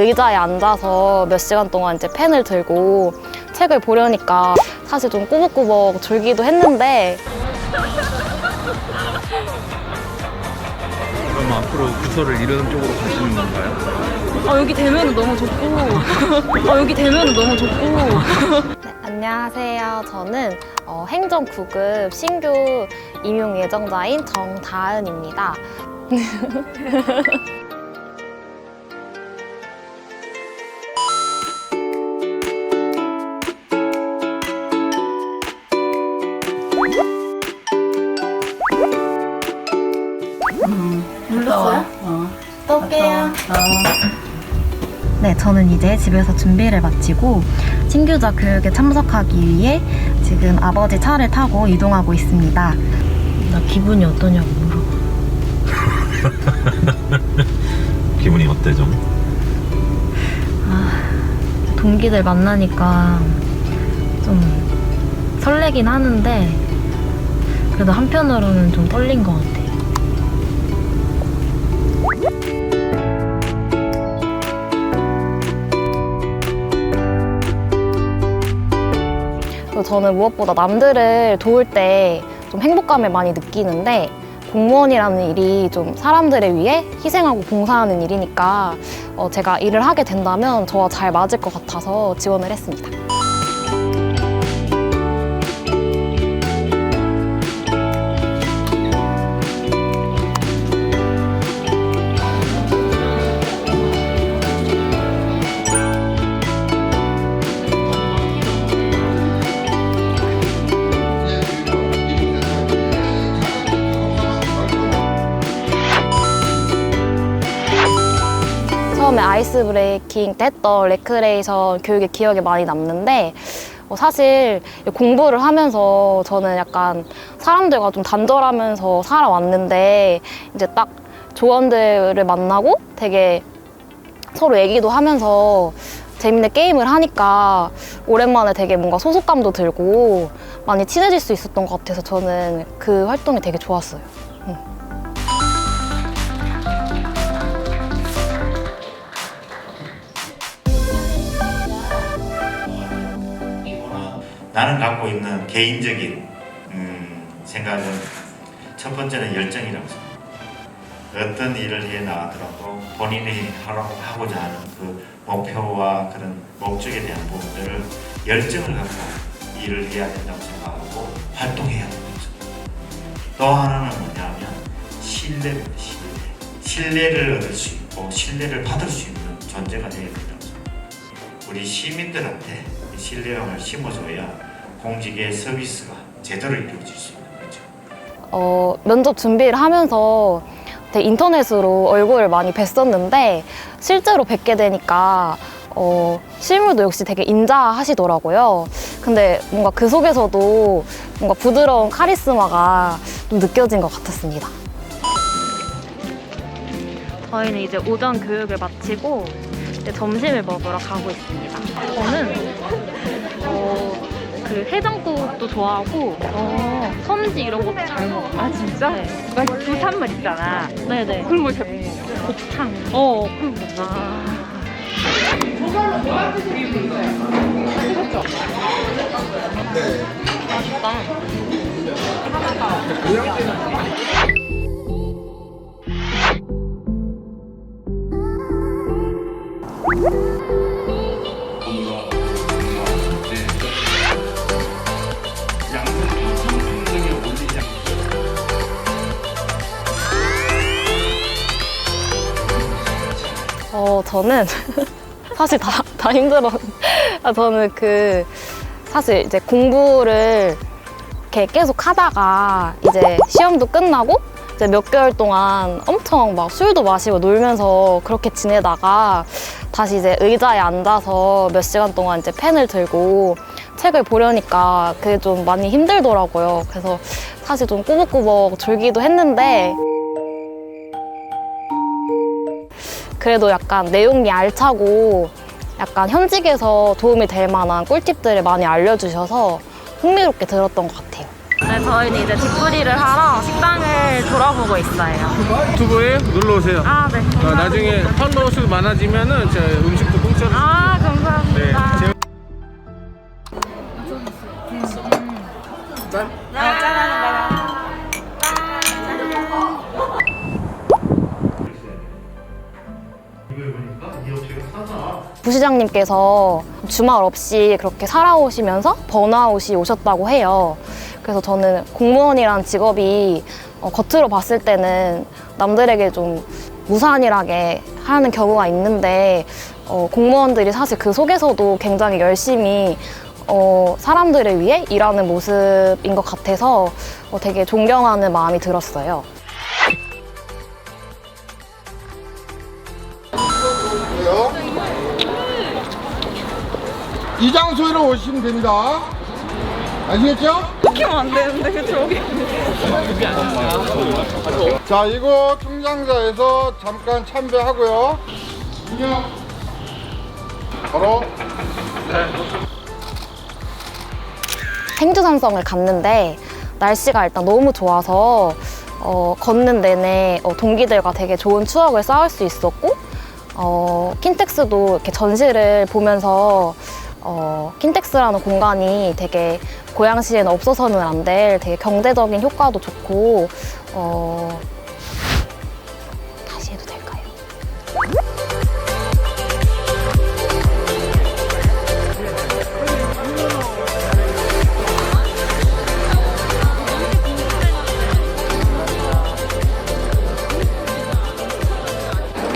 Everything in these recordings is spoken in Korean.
의자에 앉아서 몇 시간 동안 이제 펜을 들고 책을 보려니까 사실 좀 꾸벅꾸벅 졸기도 했는데. 그럼 앞으로 부서를 이런 쪽으로 가시는 건가요? 여기 되면은 너무 좋고. 여기 되면은 너무 좋고. 네, 안녕하세요. 저는 행정 9급 신규 임용 예정자인 정다은입니다. 눌렀어요? 뜰게요. 네, 저는 이제 집에서 준비를 마치고 신규자 교육에 참석하기 위해 지금 아버지 차를 타고 이동하고 있습니다. 나 기분이 어떠냐고 물어봐. 기분이 어때 좀? 동기들 만나니까 좀 설레긴 하는데 그래도 한편으로는 좀 떨린 것 같아요. 저는 무엇보다 남들을 도울 때 좀 행복감을 많이 느끼는데 공무원이라는 일이 좀 사람들을 위해 희생하고 봉사하는 일이니까 제가 일을 하게 된다면 저와 잘 맞을 것 같아서 지원을 했습니다. 처음에 아이스 브레이킹 때 했던 레크레이션 교육의 기억에 많이 남는데 사실 공부를 하면서 저는 약간 사람들과 좀 단절하면서 살아왔는데 이제 딱 조원들을 만나고 되게 서로 얘기도 하면서 재밌는 게임을 하니까 오랜만에 되게 뭔가 소속감도 들고 많이 친해질 수 있었던 것 같아서 저는 그 활동이 되게 좋았어요. 나는 갖고 있는 개인적인 생각은 첫 번째는 열정이라고 생각합니다. 어떤 일을 해 나가더라도 본인이 하고자 하는 그 목표와 그런 목적에 대한 부분들을 열정을 갖고 일을 해야 된다고 생각하고 활동해야 된다고 생각합니다. 또 하나는 뭐냐면 신뢰입니다. 신뢰를 얻을 수 있고 신뢰를 받을 수 있는 존재가 되어야 된다고 생각합니다. 우리 시민들한테 신뢰감을 심어줘야 공직의 서비스가 제대로 이루어질 수 있는 거죠. 면접 준비를 하면서 되게 인터넷으로 얼굴을 많이 뵀었는데 실제로 뵙게 되니까 실물도 역시 되게 인자하시더라고요. 근데 뭔가 그 속에서도 뭔가 부드러운 카리스마가 좀 느껴진 것 같았습니다. 저희는 이제 오전 교육을 마치고 이제 점심을 먹으러 가고 있습니다. 저는 그 해장국도 좋아하고 선지 이런 것도 잘 먹어요. 아 진짜? 네. 막 부산말 있잖아. 네네. 그런 걸 잘 먹어. 곱창. 그런 거. 맛있다. 저는 사실 다 힘들어. 저는 사실 이제 공부를 이렇게 계속 하다가 이제 시험도 끝나고 이제 몇 개월 동안 엄청 막 술도 마시고 놀면서 그렇게 지내다가 다시 이제 의자에 앉아서 몇 시간 동안 이제 펜을 들고 책을 보려니까 그게 좀 많이 힘들더라고요. 그래서 사실 좀 꾸벅꾸벅 졸기도 했는데 그래도 약간 내용이 알차고 약간 현직에서 도움이 될 만한 꿀팁들을 많이 알려주셔서 흥미롭게 들었던 것 같아요. 네, 저희는 이제 뒷풀이를 하러 식당을 돌아보고 있어요. 유튜브에 놀러 오세요. 아, 네. 나중에 펀더스 많아지면은 제 음식도 공짜로. 아, 감사합니다. 네. 부시장님께서 주말 없이 그렇게 살아오시면서 번아웃이 오셨다고 해요. 그래서 저는 공무원이란 직업이 겉으로 봤을 때는 남들에게 좀 무산일하게 하는 경우가 있는데 공무원들이 사실 그 속에서도 굉장히 열심히 사람들을 위해 일하는 모습인 것 같아서 되게 존경하는 마음이 들었어요. 이 장소로 오시면 됩니다. 아시겠죠? 시키면 안 되는데, 그쵸? 자, 이곳 충장사에서 잠깐 참배하고요. 바로 행주산성을 갔는데 날씨가 일단 너무 좋아서 걷는 내내 동기들과 되게 좋은 추억을 쌓을 수 있었고 킨텍스도 이렇게 전시를 보면서 킨텍스라는 공간이 되게 고양시에는 없어서는 안 될 되게 경제적인 효과도 좋고 다시 해도 될까요?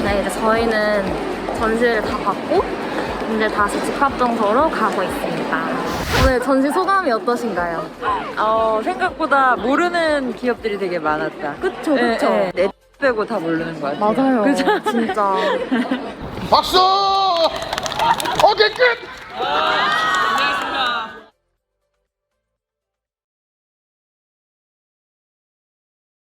네, 이제 저희는 전시를 다 봤고 이제 다시 집합정서로 가고 있습니다. 오늘 전시 소감이 어떠신가요? 생각보다 모르는 기업들이 되게 많았다. 그쵸, 그쵸. 내 빼고 다 모르는 것 같아요. 맞아요. 그죠? 진짜. 박수! 오케이, 끝!